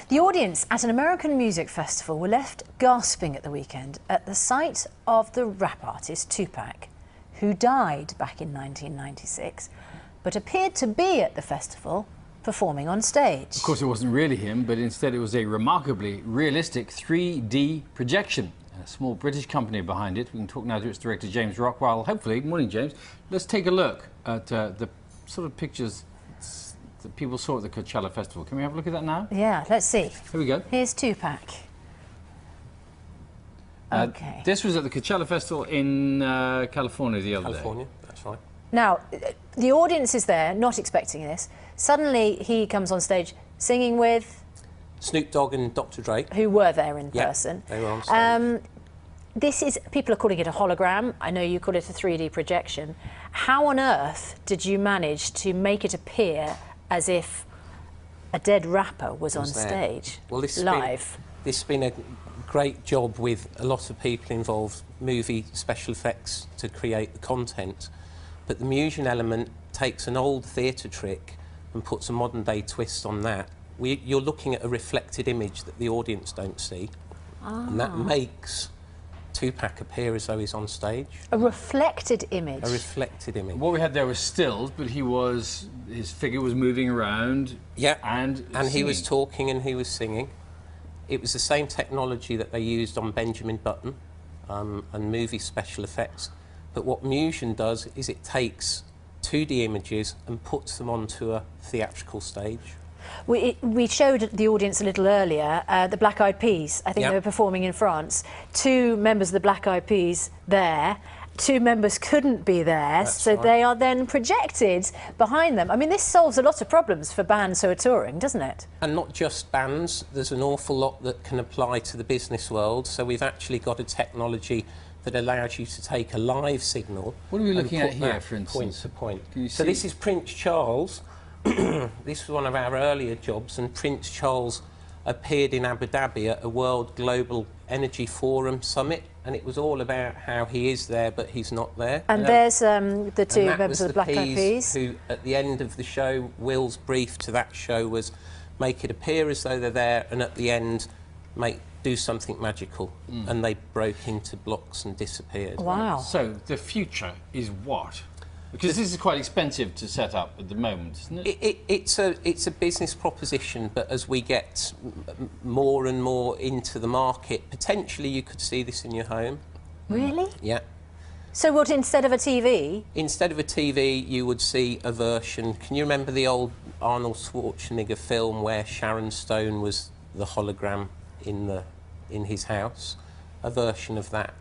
The audience at an American music festival were left gasping at the weekend at the sight of the rap artist Tupac, who died back in 1996, but appeared to be at the festival performing on stage. Of course, it wasn't really him, but instead it was a remarkably realistic 3D projection. A small British company behind it. We can talk now to its director, James Rockwell. Hopefully, morning, James. Let's take a look at the sort of pictures that people saw at the Coachella Festival. Can we have a look at that now? Yeah, let's see. Here we go. Here's Tupac. Okay. This was at the Coachella Festival in California the other day. California, that's right. Now, the audience is there, not expecting this. Suddenly, he comes on stage singing with Snoop Dogg and Dr. Dre. Who were there in person. They were on stage. This is, people are calling it a hologram. I know you call it a 3D projection. How on earth did you manage to make it appear as if a dead rapper was on stage, well, live? This has been a great job with a lot of people involved, movie special effects to create the content. But the Musion element takes an old theatre trick and puts a modern day twist on that. You're looking at a reflected image that the audience don't see, and that makes Tupac appear as though he's on stage. A reflected image? A reflected image. What we had there was stills, but his figure was moving around. Yeah, and he was talking and he was singing. It was the same technology that they used on Benjamin Button and movie special effects. But what Musion does is it takes 2D images and puts them onto a theatrical stage. We showed the audience a little earlier the Black Eyed Peas. I think they were performing in France. 2 members of the Black Eyed Peas there. 2 members couldn't be there, so they are then projected behind them. I mean, this solves a lot of problems for bands who are touring, doesn't it? And not just bands. There's an awful lot that can apply to the business world. So we've actually got a technology that allows you to take a live signal. What are we looking at here, for instance? Point to point. So this is Prince Charles. This was one of our earlier jobs, and Prince Charles appeared in Abu Dhabi at a World Global Energy Forum Summit, and it was all about how he is there but he's not there. And there's the 2 members of the Black Eyed Peas. Who, at the end of the show, Will's brief to that show was make it appear as though they're there, and at the end, do something magical. And they broke into blocks and disappeared. Wow. So the future is what? Because this is quite expensive to set up at the moment, isn't it? It's a business proposition, but as we get more and more into the market, potentially you could see this in your home. Really? Yeah. So what, instead of a TV? Instead of a TV, you would see a version. Can you remember the old Arnold Schwarzenegger film where Sharon Stone was the hologram in his house? A version of that.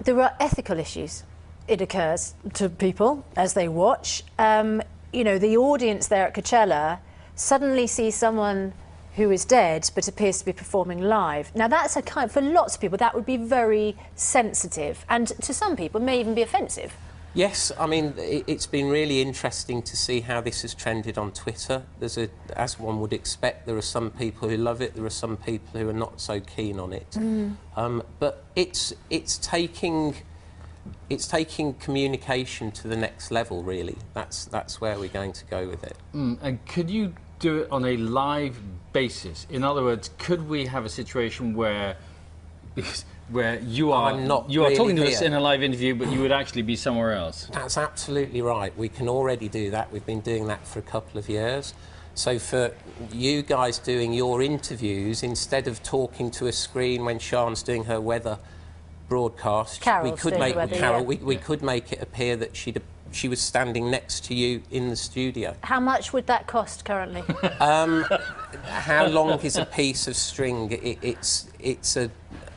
There are ethical issues. It occurs to people as they watch. You know, the audience there at Coachella suddenly sees someone who is dead but appears to be performing live. Now that's for lots of people, that would be very sensitive, and to some people may even be offensive. Yes, I mean, it's been really interesting to see how this has trended on Twitter. As one would expect, there are some people who love it, there are some people who are not so keen on it. But it's taking communication to the next level, really. That's where we're going to go with it. And could you do it on a live basis? In other words, could we have a situation where you are talking to us in a live interview, but you would actually be somewhere else? That's absolutely right. We can already do that. We've been doing that for a couple of years. So for you guys doing your interviews, instead of talking to a screen when Sian's doing her weather broadcast, we could make it appear that she was standing next to you in the studio. How much would that cost currently? How long is a piece of string?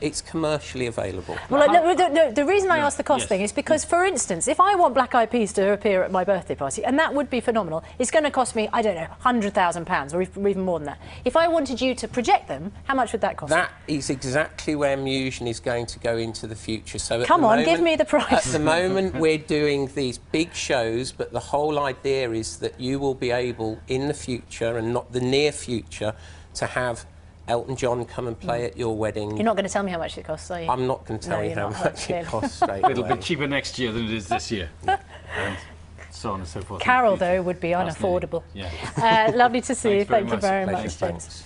It's commercially available. Well, no, the reason I asked the cost thing is because, for instance, if I want Black Eyed Peas to appear at my birthday party, and that would be phenomenal, it's going to cost me, I don't know, £100,000 or even more than that. If I wanted you to project them, how much would that cost? That is exactly where Musion is going to go into the future. So come on, give me the price. At the moment, we're doing these big shows, but the whole idea is that you will be able, in the future, and not the near future, to have Elton John come and play at your wedding. You're not going to tell me how much it costs, are you? I'm not going to tell you how much it costs straight away. It'll be cheaper next year than it is this year. And so on and so forth. Carol, though, would be unaffordable. Yeah. Lovely to see you. Thank you very much, James.